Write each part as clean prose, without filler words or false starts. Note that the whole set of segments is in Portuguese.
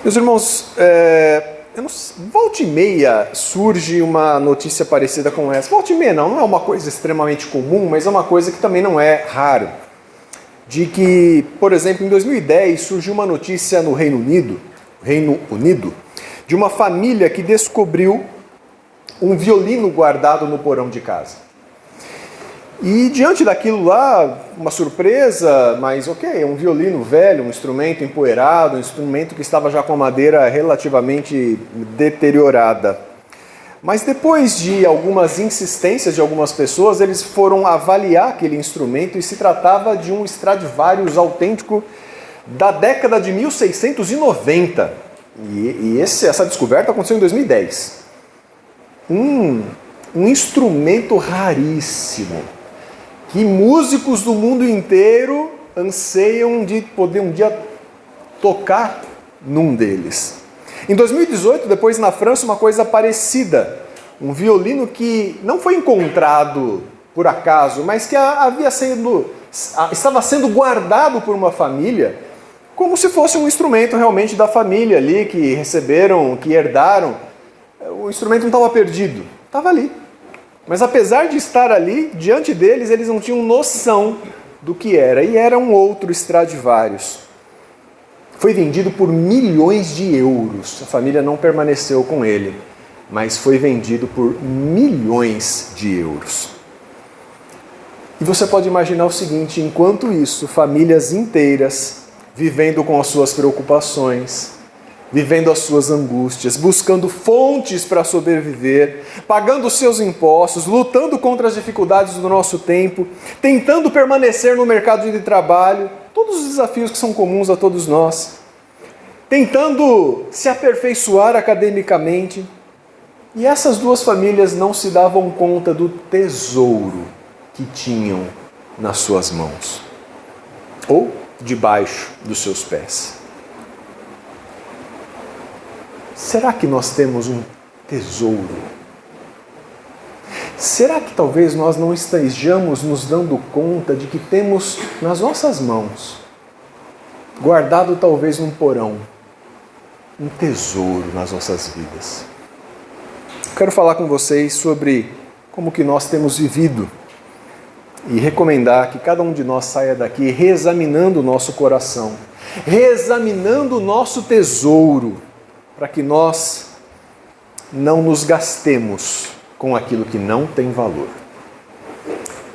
Meus irmãos, volta e meia surge uma notícia parecida com essa. Volta e meia não é uma coisa extremamente comum, mas é uma coisa que também não é raro. De que, por exemplo, em 2010 surgiu uma notícia no Reino Unido, de uma família que descobriu um violino guardado no porão de casa. E diante daquilo lá, uma surpresa, mas ok, é um violino velho, um instrumento empoeirado, um instrumento que estava já com a madeira relativamente deteriorada. Mas depois de algumas insistências de algumas pessoas, eles foram avaliar aquele instrumento e se tratava de um Stradivarius autêntico da década de 1690. Essa descoberta aconteceu em 2010. Um instrumento raríssimo, que músicos do mundo inteiro anseiam de poder um dia tocar num deles. Em 2018, depois na França, uma coisa parecida. Um violino que não foi encontrado por acaso, mas que estava sendo guardado por uma família, como se fosse um instrumento realmente da família ali, que receberam, que herdaram. O instrumento não estava perdido, estava ali. Mas apesar de estar ali, diante deles, eles não tinham noção do que era. E era um outro Stradivarius. Foi vendido por milhões de euros. A família não permaneceu com ele, mas foi vendido por milhões de euros. E você pode imaginar o seguinte, enquanto isso, famílias inteiras vivendo com as suas preocupações, vivendo as suas angústias, buscando fontes para sobreviver, pagando os seus impostos, lutando contra as dificuldades do nosso tempo, tentando permanecer no mercado de trabalho, todos os desafios que são comuns a todos nós, tentando se aperfeiçoar academicamente. E essas duas famílias não se davam conta do tesouro que tinham nas suas mãos, ou debaixo dos seus pés. Será que nós temos um tesouro? Será que talvez nós não estejamos nos dando conta de que temos nas nossas mãos, guardado talvez num porão, um tesouro nas nossas vidas? Quero falar com vocês sobre como que nós temos vivido e recomendar que cada um de nós saia daqui reexaminando o nosso coração, reexaminando o nosso tesouro, para que nós não nos gastemos com aquilo que não tem valor.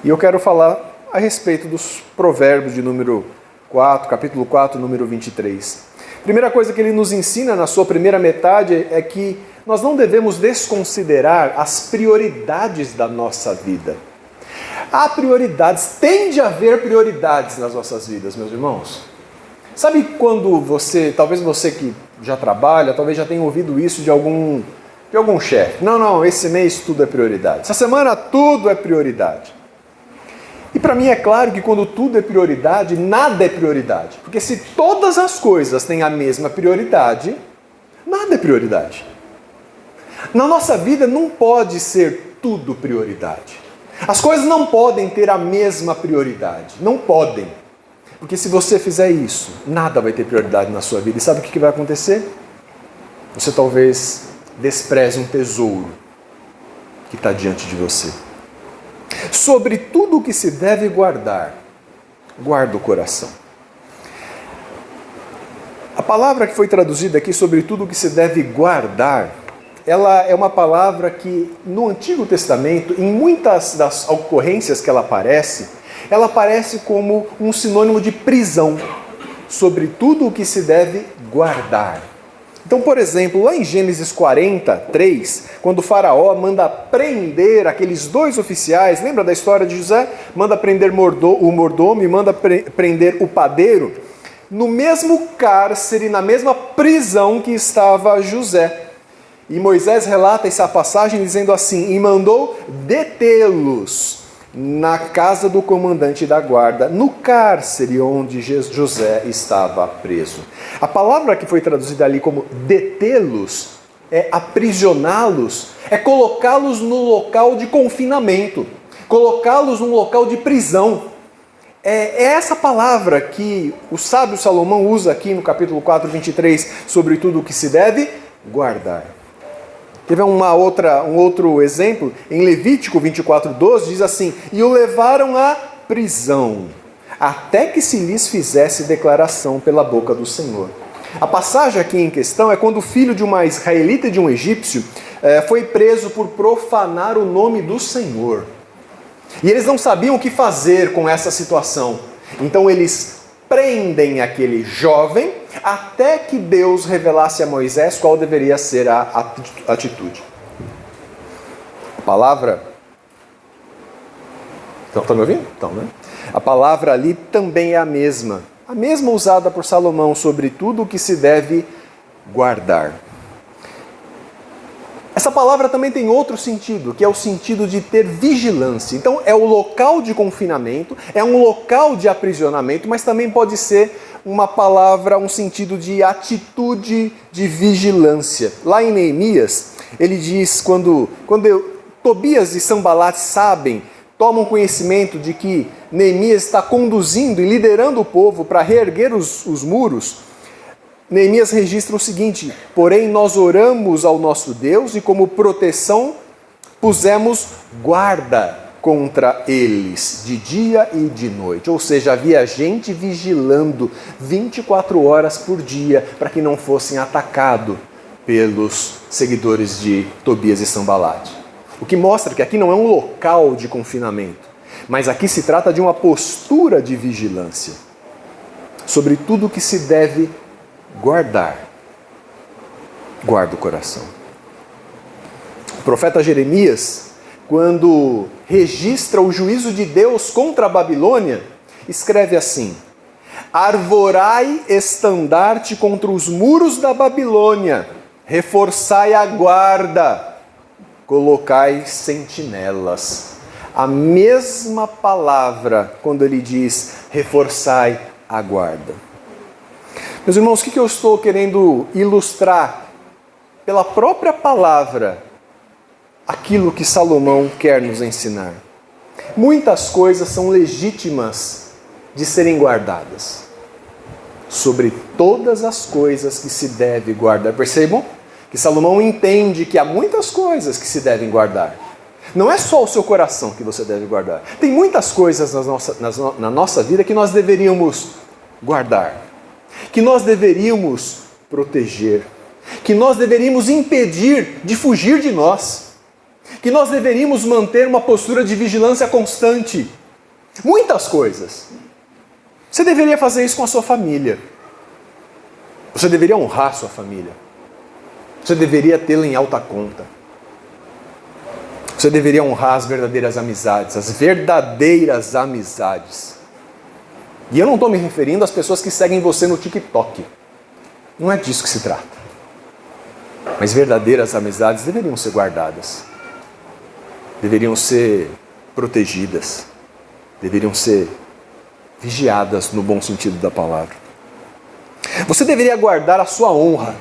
E eu quero falar a respeito dos Provérbios de número 4, capítulo 4, número 23. Primeira coisa que ele nos ensina na sua primeira metade é que nós não devemos desconsiderar as prioridades da nossa vida. Há prioridades, tende a haver prioridades nas nossas vidas, meus irmãos. Sabe quando talvez você que já trabalha, talvez já tenha ouvido isso de algum chefe. Não, esse mês tudo é prioridade. Essa semana tudo é prioridade. E para mim é claro que quando tudo é prioridade, nada é prioridade. Porque se todas as coisas têm a mesma prioridade, nada é prioridade. Na nossa vida não pode ser tudo prioridade. As coisas não podem ter a mesma prioridade. Não podem. Porque se você fizer isso, nada vai ter prioridade na sua vida. E sabe o que vai acontecer? Você talvez despreze um tesouro que está diante de você. Sobre tudo o que se deve guardar, guarda o coração. A palavra que foi traduzida aqui, sobre tudo o que se deve guardar, ela é uma palavra que no Antigo Testamento, em muitas das ocorrências que ela aparece como um sinônimo de prisão, sobre tudo o que se deve guardar. Então, por exemplo, lá em Gênesis 43, quando o faraó manda prender aqueles dois oficiais, lembra da história de José? Manda prender o mordomo e manda prender o padeiro, no mesmo cárcere, na mesma prisão que estava José. E Moisés relata essa passagem dizendo assim: e mandou detê-los na casa do comandante da guarda, no cárcere onde José estava preso. A palavra que foi traduzida ali como detê-los é aprisioná-los, é colocá-los no local de confinamento, colocá-los num local de prisão. É essa palavra que o sábio Salomão usa aqui no capítulo 4, 23, sobre tudo o que se deve guardar. Teve um outro exemplo, em Levítico 24, 12, diz assim: e o levaram à prisão, até que se lhes fizesse declaração pela boca do Senhor. A passagem aqui em questão é quando o filho de uma israelita e de um egípcio foi preso por profanar o nome do Senhor. E eles não sabiam o que fazer com essa situação. Então eles prendem aquele jovem até que Deus revelasse a Moisés qual deveria ser a atitude. A palavra... Estão me ouvindo? Então, né? A palavra ali também é a mesma usada por Salomão sobre tudo o que se deve guardar. Essa palavra também tem outro sentido, que é o sentido de ter vigilância. Então é o local de confinamento, é um local de aprisionamento, mas também pode ser uma palavra, um sentido de atitude de vigilância. Lá em Neemias, ele diz, quando Tobias e Sanbalate tomam conhecimento de que Neemias está conduzindo e liderando o povo para reerguer os muros, Neemias registra o seguinte: porém nós oramos ao nosso Deus e como proteção pusemos guarda contra eles de dia e de noite. Ou seja, havia gente vigilando 24 horas por dia para que não fossem atacados pelos seguidores de Tobias e Sanbalate. O que mostra que aqui não é um local de confinamento, mas aqui se trata de uma postura de vigilância sobre tudo que se deve guardar. Guarda o coração. O profeta Jeremias, quando registra o juízo de Deus contra a Babilônia, escreve assim: arvorai estandarte contra os muros da Babilônia, reforçai a guarda, colocai sentinelas. A mesma palavra quando ele diz reforçai a guarda. Meus irmãos, o que eu estou querendo ilustrar? Pela própria palavra, aquilo que Salomão quer nos ensinar. Muitas coisas são legítimas de serem guardadas. Sobre todas as coisas que se deve guardar. Percebam que Salomão entende que há muitas coisas que se devem guardar. Não é só o seu coração que você deve guardar. Tem muitas coisas na nossa vida que nós deveríamos guardar, que nós deveríamos proteger, que nós deveríamos impedir de fugir de nós, que nós deveríamos manter uma postura de vigilância constante. Muitas coisas. Você deveria fazer isso com a sua família. Você deveria honrar a sua família. Você deveria tê-la em alta conta. Você deveria honrar as verdadeiras amizades, as verdadeiras amizades. E eu não estou me referindo às pessoas que seguem você no TikTok. Não é disso que se trata. Mas verdadeiras amizades deveriam ser guardadas. Deveriam ser protegidas. Deveriam ser vigiadas no bom sentido da palavra. Você deveria guardar a sua honra.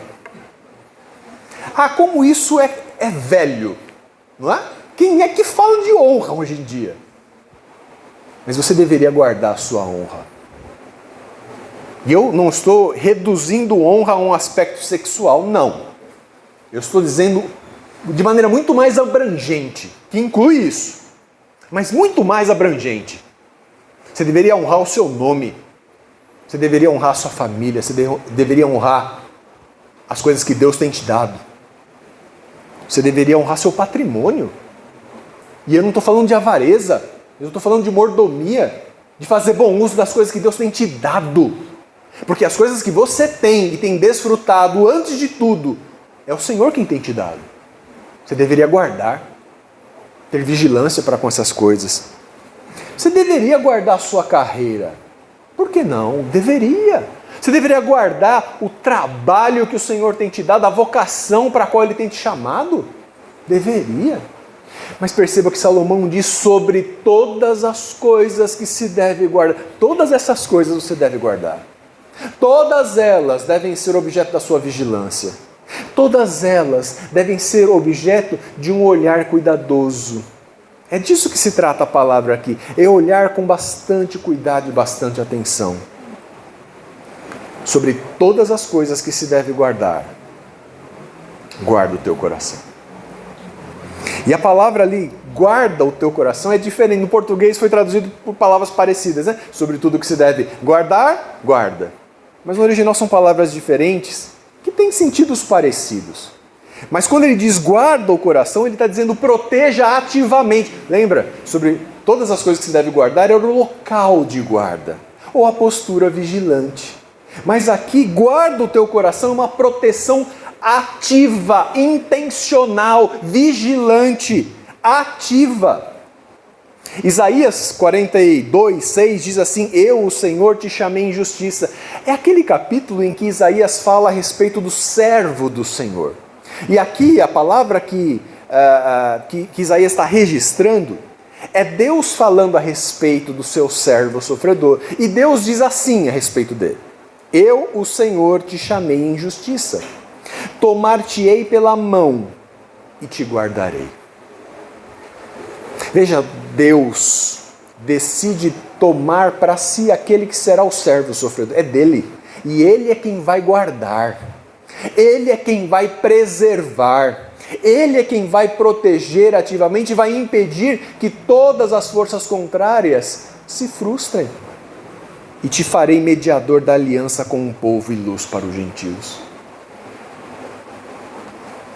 Ah, como isso é velho, não é? Quem é que fala de honra hoje em dia? Mas você deveria guardar a sua honra. E eu não estou reduzindo honra a um aspecto sexual, não. Eu estou dizendo de maneira muito mais abrangente, que inclui isso, mas muito mais abrangente. Você deveria honrar o seu nome, você deveria honrar a sua família, você deveria honrar as coisas que Deus tem te dado. Você deveria honrar seu patrimônio. E eu não estou falando de avareza, eu estou falando de mordomia, de fazer bom uso das coisas que Deus tem te dado. Porque as coisas que você tem e tem desfrutado, antes de tudo, é o Senhor quem tem te dado. Você deveria guardar, ter vigilância para com essas coisas. Você deveria guardar a sua carreira. Por que não? Deveria. Você deveria guardar o trabalho que o Senhor tem te dado, a vocação para a qual Ele tem te chamado. Deveria. Mas perceba que Salomão diz sobre todas as coisas que se deve guardar. Todas essas coisas você deve guardar. Todas elas devem ser objeto da sua vigilância. Todas elas devem ser objeto de um olhar cuidadoso. É disso que se trata a palavra aqui. É olhar com bastante cuidado e bastante atenção sobre todas as coisas que se deve guardar. Guarda o teu coração. E a palavra ali, guarda o teu coração, é diferente. No português foi traduzido por palavras parecidas, né? Sobre tudo que se deve guardar, guarda. Mas no original são palavras diferentes que têm sentidos parecidos. Mas quando ele diz guarda o coração, ele está dizendo proteja ativamente. Lembra? Sobre todas as coisas que se deve guardar, é o local de guarda, ou a postura vigilante. Mas aqui, guarda o teu coração, é uma proteção ativa, intencional, vigilante, ativa. Isaías 42, 6 diz assim: eu, o Senhor, te chamei em justiça. É aquele capítulo em que Isaías fala a respeito do servo do Senhor. E aqui a palavra que Isaías está registrando é Deus falando a respeito do seu servo sofredor. E Deus diz assim a respeito dele: eu, o Senhor, te chamei em justiça. Tomar-te-ei pela mão e te guardarei. Veja, Deus decide tomar para si aquele que será o servo sofredor. É dele. E ele é quem vai guardar. Ele é quem vai preservar. Ele é quem vai proteger ativamente e vai impedir que todas as forças contrárias se frustrem. E te farei mediador da aliança com o povo e luz para os gentios.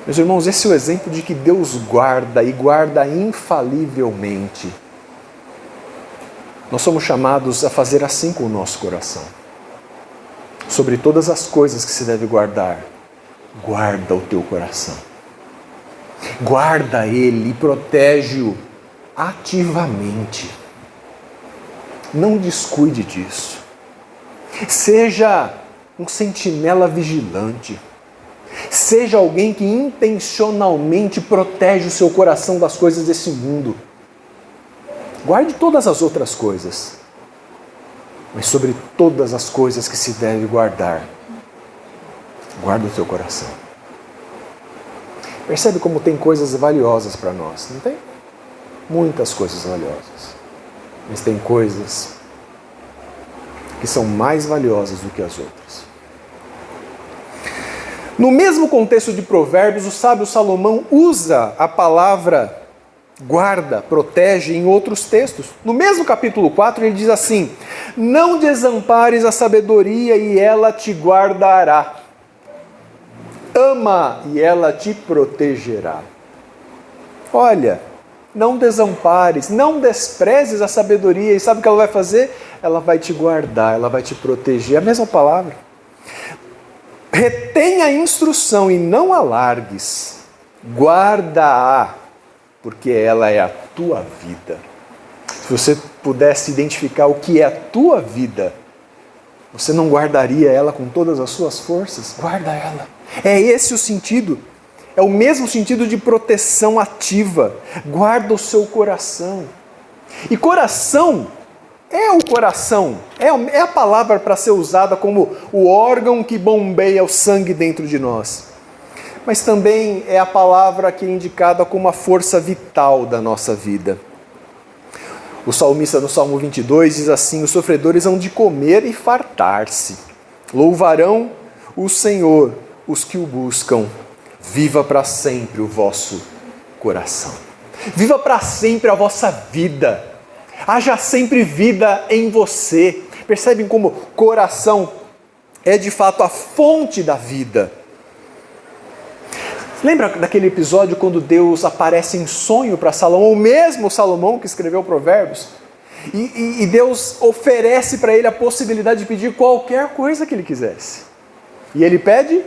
Meus irmãos, esse é o exemplo de que Deus guarda e guarda infalivelmente. Nós somos chamados a fazer assim com o nosso coração. Sobre todas as coisas que se deve guardar, guarda o teu coração. Guarda ele e protege-o ativamente. Não descuide disso. Seja um sentinela vigilante. Seja alguém que intencionalmente protege o seu coração das coisas desse mundo. Guarde todas as outras coisas, mas sobre todas as coisas que se deve guardar, guarda o teu coração. Percebe como tem coisas valiosas para nós, não tem? Muitas coisas valiosas. Mas tem coisas que são mais valiosas do que as outras. No mesmo contexto de Provérbios, o sábio Salomão usa a palavra guarda, protege em outros textos. No mesmo capítulo 4, ele diz assim: não desampares a sabedoria e ela te guardará. Ama e ela te protegerá. Olha, não desampares, não desprezes a sabedoria. E sabe o que ela vai fazer? Ela vai te guardar, ela vai te proteger. É a mesma palavra. Retenha a instrução e não a largues. Guarda-a, porque ela é a tua vida. Se você pudesse identificar o que é a tua vida, você não guardaria ela com todas as suas forças? Guarda ela. É esse o sentido. É o mesmo sentido de proteção ativa. Guarda o seu coração. E coração é o coração. É a palavra para ser usada como o órgão que bombeia o sangue dentro de nós. Mas também é a palavra que é indicada como a força vital da nossa vida. O salmista no Salmo 22 diz assim: os sofredores hão de comer e fartar-se. Louvarão o Senhor os que o buscam. Viva para sempre o vosso coração. Viva para sempre a vossa vida. Haja sempre vida em você. Percebem como coração é de fato a fonte da vida. Lembra daquele episódio quando Deus aparece em sonho para Salomão, o mesmo Salomão que escreveu Provérbios? E Deus oferece para ele a possibilidade de pedir qualquer coisa que ele quisesse. E ele pede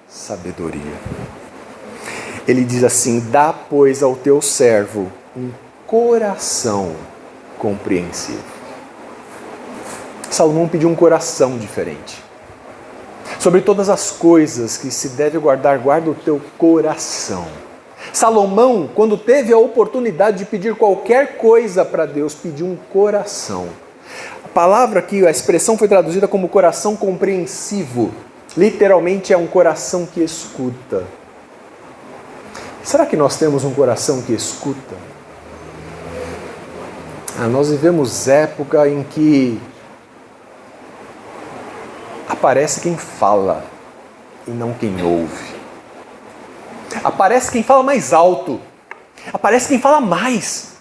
sabedoria. Ele diz assim: dá, pois, ao teu servo um coração compreensivo. Salomão pediu um coração diferente. Sobre todas as coisas que se deve guardar, guarda o teu coração. Salomão, quando teve a oportunidade de pedir qualquer coisa para Deus, pediu um coração. A palavra aqui, a expressão foi traduzida como coração compreensivo. Literalmente é um coração que escuta. Será que nós temos um coração que escuta? Nós vivemos época em que aparece quem fala e não quem ouve. Aparece quem fala mais alto. Aparece quem fala mais.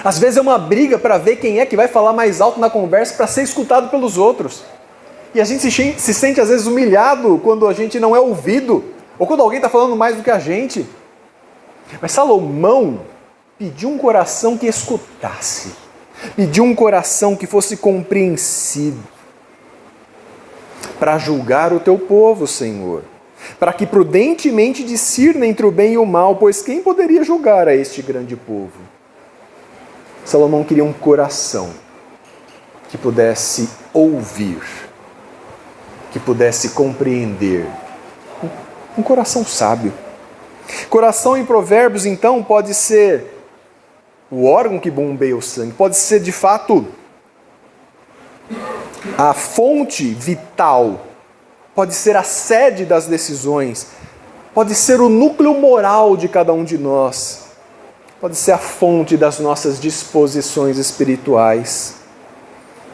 Às vezes é uma briga para ver quem é que vai falar mais alto na conversa para ser escutado pelos outros. E a gente se sente às vezes humilhado quando a gente não é ouvido, ou quando alguém está falando mais do que a gente. Mas Salomão pediu um coração que escutasse, pediu um coração que fosse compreensivo, para julgar o teu povo, Senhor, para que prudentemente discirna entre o bem e o mal, pois quem poderia julgar a este grande povo? Salomão queria um coração que pudesse ouvir, que pudesse compreender, um coração sábio. Coração em Provérbios, então, pode ser o órgão que bombeia o sangue, pode ser de fato a fonte vital, pode ser a sede das decisões, pode ser o núcleo moral de cada um de nós, pode ser a fonte das nossas disposições espirituais.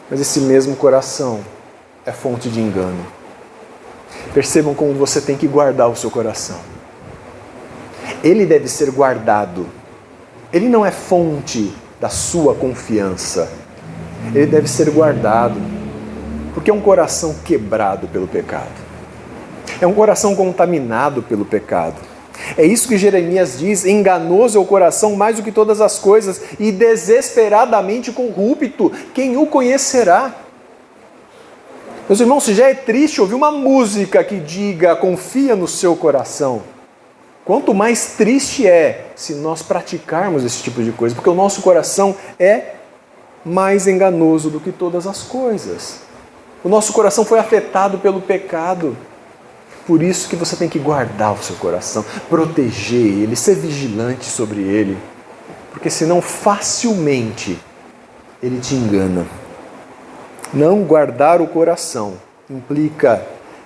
Mas esse mesmo coração é fonte de engano. Percebam como você tem que guardar o seu coração. Ele deve ser guardado. Ele não é fonte da sua confiança. Ele deve ser guardado, porque é um coração quebrado pelo pecado. É um coração contaminado pelo pecado. É isso que Jeremias diz: enganoso é o coração mais do que todas as coisas e desesperadamente corrupto, quem o conhecerá? Meus irmãos, se já é triste ouvir uma música que diga confia no seu coração, quanto mais triste é se nós praticarmos esse tipo de coisa, porque o nosso coração é mais enganoso do que todas as coisas. O nosso coração foi afetado pelo pecado. Por isso que você tem que guardar o seu coração, proteger ele, ser vigilante sobre ele, porque senão facilmente ele te engana. Não guardar o coração implica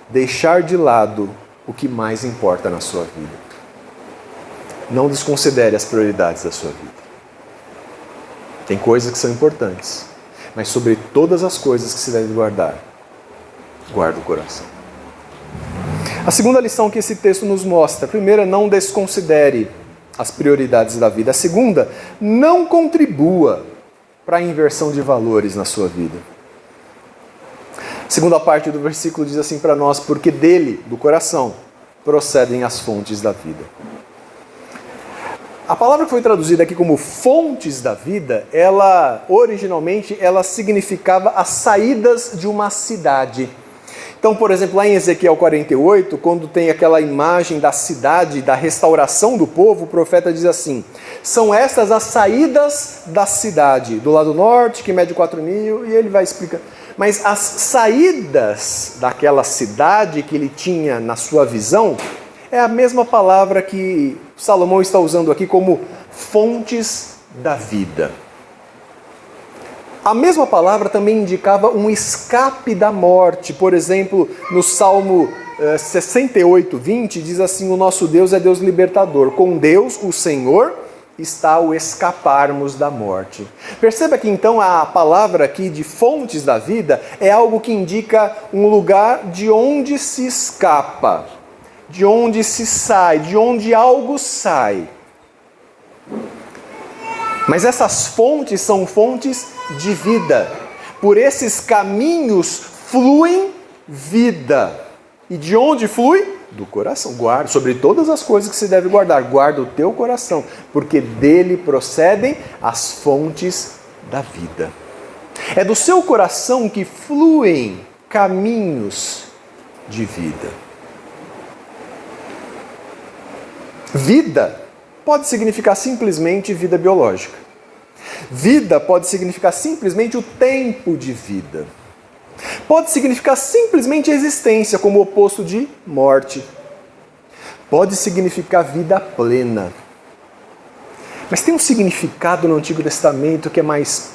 deixar de lado o que mais importa na sua vida. Não desconsidere as prioridades da sua vida. Tem coisas que são importantes, mas sobre todas as coisas que se deve guardar, guarda o coração. A segunda lição que esse texto nos mostra: a primeira, não desconsidere as prioridades da vida. A segunda, não contribua para a inversão de valores na sua vida. A segunda parte do versículo diz assim para nós: porque dele, do coração, procedem as fontes da vida. A palavra que foi traduzida aqui como fontes da vida, originalmente significava as saídas de uma cidade. Então, por exemplo, lá em Ezequiel 48, quando tem aquela imagem da cidade, da restauração do povo, o profeta diz assim: são estas as saídas da cidade, do lado norte, que mede 4.000, e ele vai explicando. Mas as saídas daquela cidade que ele tinha na sua visão, é a mesma palavra que Salomão está usando aqui como fontes da vida. A mesma palavra também indicava um escape da morte. Por exemplo, no Salmo 68:20, diz assim: o nosso Deus é Deus libertador. Com Deus, o Senhor, está o escaparmos da morte. Perceba que então a palavra aqui de fontes da vida é algo que indica um lugar de onde se escapa, de onde se sai, de onde algo sai. Mas essas fontes são fontes de vida. Por esses caminhos fluem vida. E de onde flui? Do coração. Guarda, sobre todas as coisas que se deve guardar, guarda o teu coração, porque dele procedem as fontes da vida. É do seu coração que fluem caminhos de vida. Vida pode significar simplesmente vida biológica. Vida pode significar simplesmente o tempo de vida. Pode significar simplesmente existência, como oposto de morte. Pode significar vida plena. Mas tem um significado no Antigo Testamento que é mais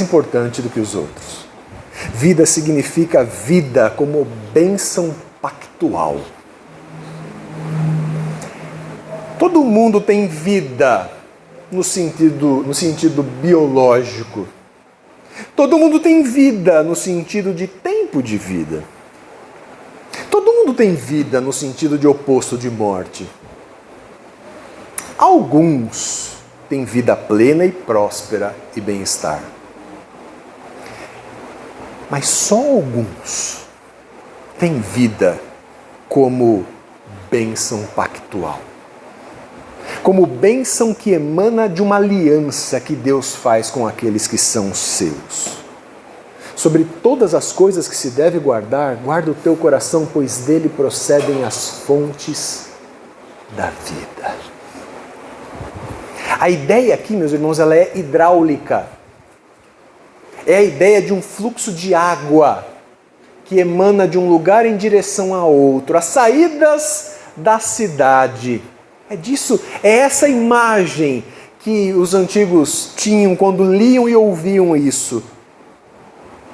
importante do que os outros. Vida significa vida como bênção pactual. Todo mundo tem vida no sentido biológico. Todo mundo tem vida no sentido de tempo de vida. Todo mundo tem vida no sentido de oposto de morte. Alguns têm vida plena e próspera e bem-estar. Mas só alguns têm vida como bênção pactual. Como bênção que emana de uma aliança que Deus faz com aqueles que são seus. Sobre todas as coisas que se deve guardar, guarda o teu coração, pois dele procedem as fontes da vida. A ideia aqui, meus irmãos, ela é hidráulica. É a ideia de um fluxo de água que emana de um lugar em direção a outro. As saídas da cidade. É essa imagem que os antigos tinham quando liam e ouviam isso.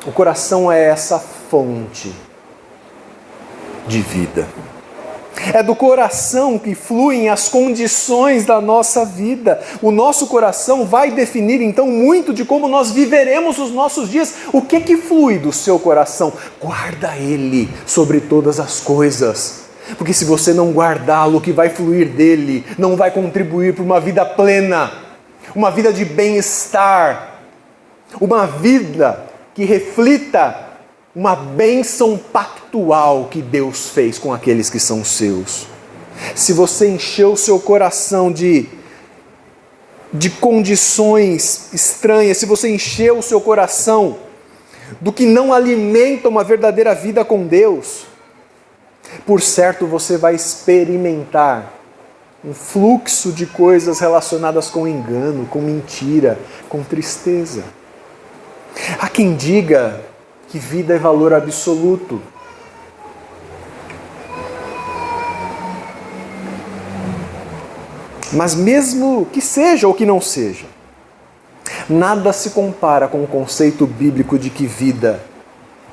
O coração é essa fonte de vida. É do coração que fluem as condições da nossa vida. O nosso coração vai definir então muito de como nós viveremos os nossos dias. O que flui do seu coração? Guarda ele sobre todas as coisas. Porque se você não guardá-lo, o que vai fluir dele não vai contribuir para uma vida plena, uma vida de bem-estar, uma vida que reflita uma bênção pactual que Deus fez com aqueles que são seus. Se você encheu o seu coração de condições estranhas, se você encheu o seu coração do que não alimenta uma verdadeira vida com Deus, por certo você vai experimentar um fluxo de coisas relacionadas com engano, com mentira, com tristeza. Há quem diga que vida é valor absoluto. Mas mesmo que seja ou que não seja, nada se compara com o conceito bíblico de que vida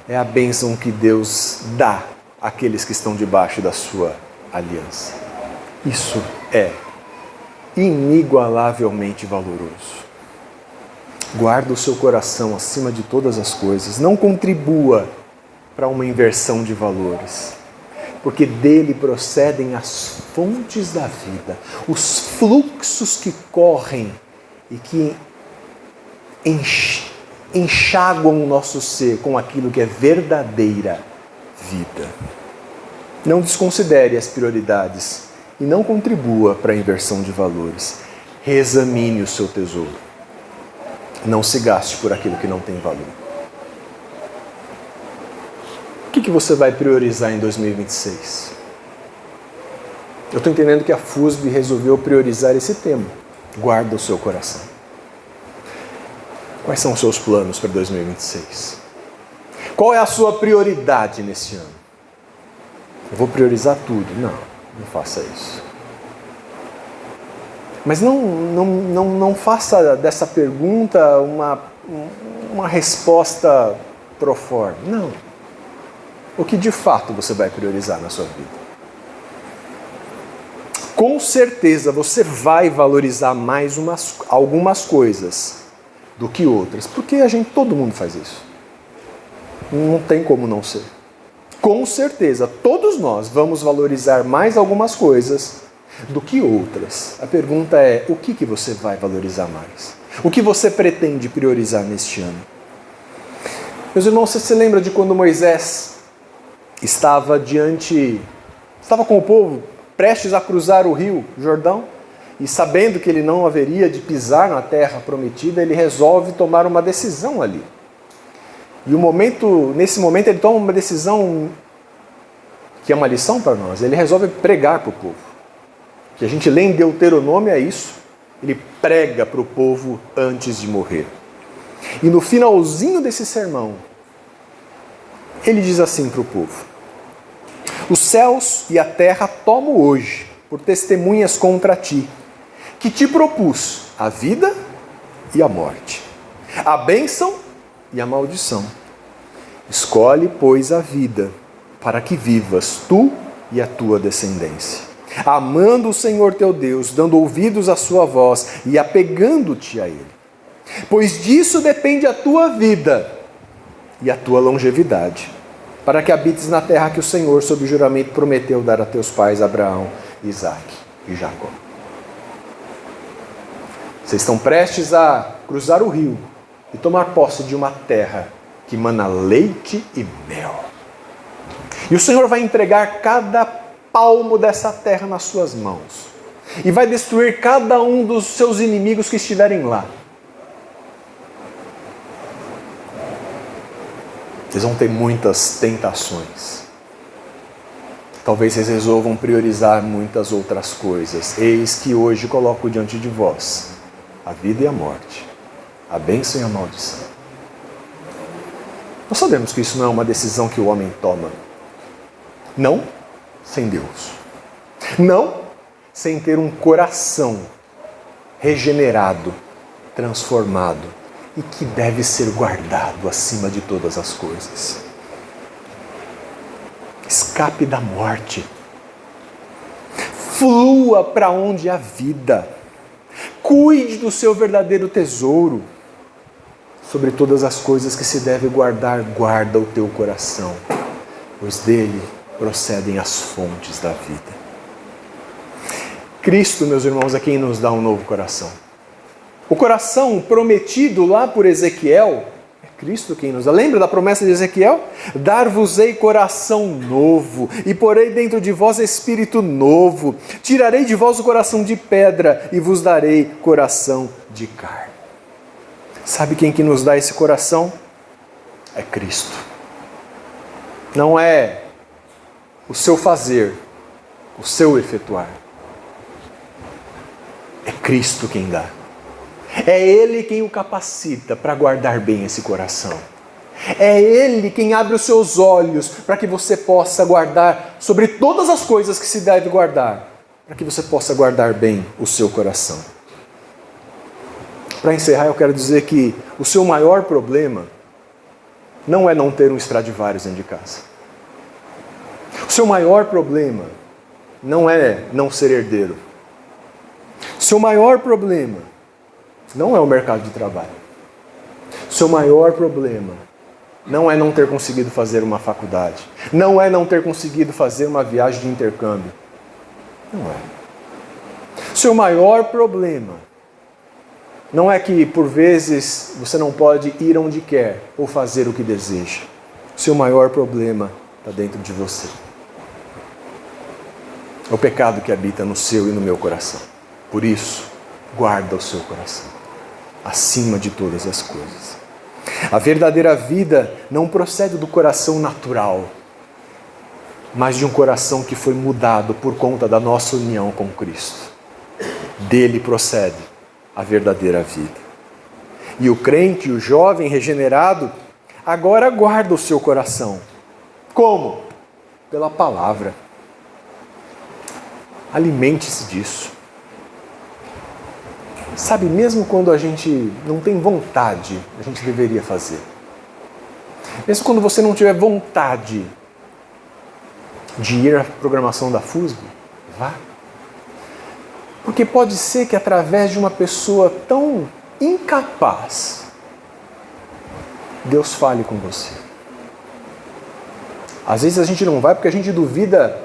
é a bênção que Deus dá àqueles que estão debaixo da sua aliança. Isso é inigualavelmente valoroso. Guarda o seu coração acima de todas as coisas. Não contribua para uma inversão de valores. Porque dele procedem as fontes da vida. Os fluxos que correm e que enxaguam o nosso ser com aquilo que é verdadeira vida. Não desconsidere as prioridades e não contribua para a inversão de valores. Reexamine o seu tesouro. Não se gaste por aquilo que não tem valor. O que você vai priorizar em 2026? Eu estou entendendo que a FUSB resolveu priorizar esse tema. Guarda o seu coração. Quais são os seus planos para 2026? Qual é a sua prioridade nesse ano? Eu vou priorizar tudo. Não faça isso. Mas não faça dessa pergunta uma resposta pro forma. Não. O que de fato você vai priorizar na sua vida? Com certeza você vai valorizar mais algumas coisas do que outras. Porque todo mundo faz isso. Não tem como não ser. Com certeza, todos nós vamos valorizar mais algumas coisas do que outras. A pergunta é, o que você vai valorizar mais? O que você pretende priorizar neste ano? Meus irmãos, você se lembra de quando Moisés estava com o povo prestes a cruzar o rio Jordão? E sabendo que ele não haveria de pisar na terra prometida, ele resolve tomar uma decisão ali. E nesse momento ele toma uma decisão que é uma lição para nós. Ele resolve pregar para o povo. O que a gente lê em Deuteronômio é isso. Ele prega para o povo antes de morrer. E no finalzinho desse sermão, ele diz assim para o povo: os céus e a terra tomo hoje por testemunhas contra ti, que te propus a vida e a morte, a bênção e a maldição. Escolhe, pois, a vida, para que vivas tu e a tua descendência, amando o Senhor teu Deus, dando ouvidos à sua voz e apegando-te a Ele. Pois disso depende a tua vida e a tua longevidade, para que habites na terra que o Senhor, sob juramento, prometeu dar a teus pais Abraão, Isaque e Jacó. Vocês estão prestes a cruzar o rio e tomar posse de uma terra que mana leite e mel. E o Senhor vai entregar cada palmo dessa terra nas suas mãos e vai destruir cada um dos seus inimigos que estiverem lá. Vocês vão ter muitas tentações. Talvez vocês resolvam priorizar muitas outras coisas. Eis que hoje coloco diante de vós a vida e a morte, a bênção e a maldição. Nós sabemos que isso não é uma decisão que o homem toma. Não sem Deus. Não sem ter um coração regenerado, transformado e que deve ser guardado acima de todas as coisas. Escape da morte. Flua para onde há vida. Cuide do seu verdadeiro tesouro. Sobre todas as coisas que se deve guardar, guarda o teu coração, pois dele procedem as fontes da vida. Cristo, meus irmãos, é quem nos dá um novo coração. O coração prometido lá por Ezequiel, é Cristo quem nos dá. Lembra da promessa de Ezequiel? Dar-vos-ei coração novo, e porei dentro de vós espírito novo. Tirarei de vós o coração de pedra, e vos darei coração de carne. Sabe quem que nos dá esse coração? É Cristo. Não é o seu fazer, o seu efetuar. É Cristo quem dá. É Ele quem o capacita para guardar bem esse coração. É Ele quem abre os seus olhos para que você possa guardar sobre todas as coisas que se deve guardar, para que você possa guardar bem o seu coração. Para encerrar, eu quero dizer que o seu maior problema não é não ter um Stradivarius dentro de casa. O seu maior problema não é não ser herdeiro. O seu maior problema não é o mercado de trabalho. O seu maior problema não é não ter conseguido fazer uma faculdade. Não é não ter conseguido fazer uma viagem de intercâmbio. Não é. O seu maior problema não é que, por vezes, você não pode ir onde quer ou fazer o que deseja. O seu maior problema está dentro de você. É o pecado que habita no seu e no meu coração. Por isso, guarda o seu coração, acima de todas as coisas. A verdadeira vida não procede do coração natural, mas de um coração que foi mudado por conta da nossa união com Cristo. Dele procede a verdadeira vida. E o crente, o jovem regenerado, agora guarda o seu coração. Como? Pela palavra. Alimente-se disso. Sabe, mesmo quando a gente não tem vontade, a gente deveria fazer. Mesmo quando você não tiver vontade de ir à programação da FUSB, vá. Porque pode ser que através de uma pessoa tão incapaz, Deus fale com você. Às vezes a gente não vai porque a gente duvida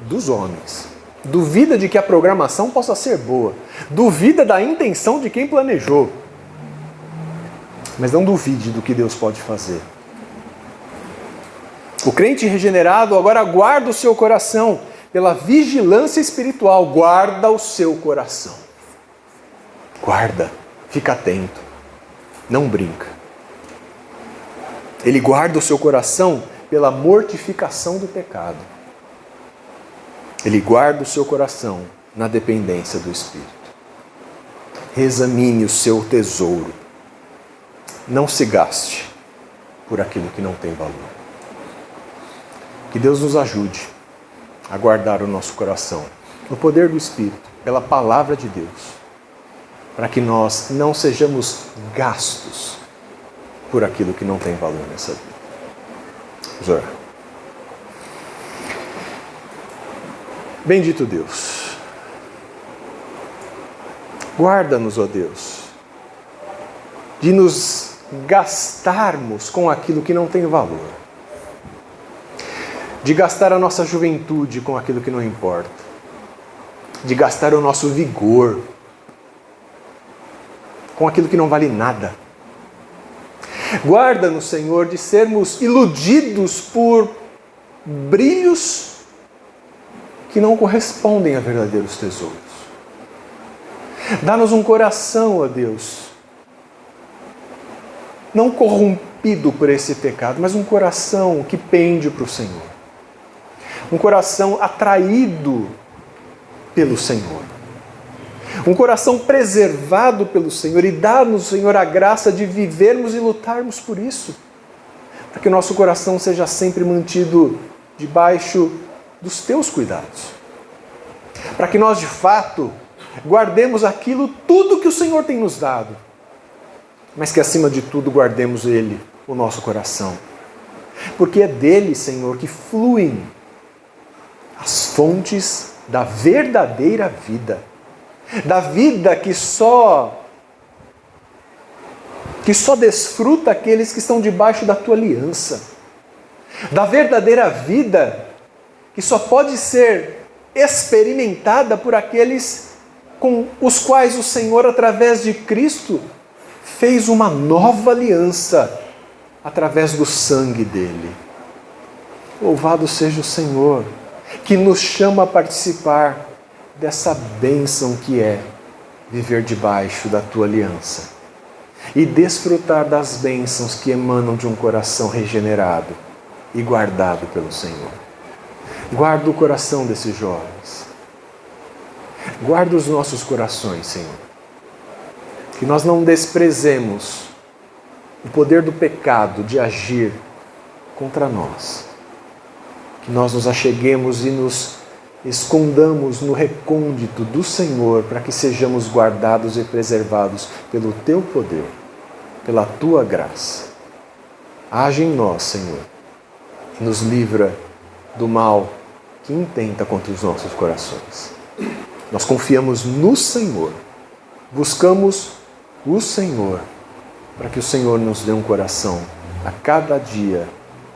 dos homens. Duvida de que a programação possa ser boa. Duvida da intenção de quem planejou. Mas não duvide do que Deus pode fazer. O crente regenerado agora guarda o seu coração. Pela vigilância espiritual, guarda o seu coração. Guarda, fica atento, não brinca. Ele guarda o seu coração pela mortificação do pecado. Ele guarda o seu coração na dependência do Espírito. Reexamine o seu tesouro. Não se gaste por aquilo que não tem valor. Que Deus nos ajude a guardar o nosso coração no poder do Espírito, pela palavra de Deus, para que nós não sejamos gastos por aquilo que não tem valor nessa vida. Vamos orar. Bendito Deus. Guarda-nos, ó Deus, de nos gastarmos com aquilo que não tem valor. De gastar a nossa juventude com aquilo que não importa. De gastar o nosso vigor com aquilo que não vale nada. Guarda-nos, Senhor, de sermos iludidos por brilhos que não correspondem a verdadeiros tesouros. Dá-nos um coração, ó Deus, não corrompido por esse pecado, mas um coração que pende para o Senhor. Um coração atraído pelo Senhor. Um coração preservado pelo Senhor. E dá-nos, Senhor, a graça de vivermos e lutarmos por isso. Para que o nosso coração seja sempre mantido debaixo dos Teus cuidados. Para que nós, de fato, guardemos aquilo, tudo que o Senhor tem nos dado. Mas que, acima de tudo, guardemos Ele, o nosso coração. Porque é dele, Senhor, que fluem as fontes da verdadeira vida. Da vida que só desfruta aqueles que estão debaixo da Tua aliança. Da verdadeira vida que só pode ser experimentada por aqueles com os quais o Senhor, através de Cristo, fez uma nova aliança através do sangue dele. Louvado seja o Senhor, que nos chama a participar dessa bênção que é viver debaixo da Tua aliança e desfrutar das bênçãos que emanam de um coração regenerado e guardado pelo Senhor. Guarda o coração desses jovens. Guarda os nossos corações, Senhor. Que nós não desprezemos o poder do pecado de agir contra nós. Que nós nos acheguemos e nos escondamos no recôndito do Senhor para que sejamos guardados e preservados pelo Teu poder, pela Tua graça. Age em nós, Senhor, e nos livra do mal que intenta contra os nossos corações. Nós confiamos no Senhor, buscamos o Senhor, para que o Senhor nos dê um coração a cada dia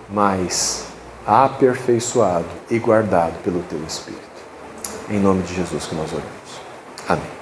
mais aperfeiçoado e guardado pelo Teu Espírito. Em nome de Jesus que nós oramos. Amém.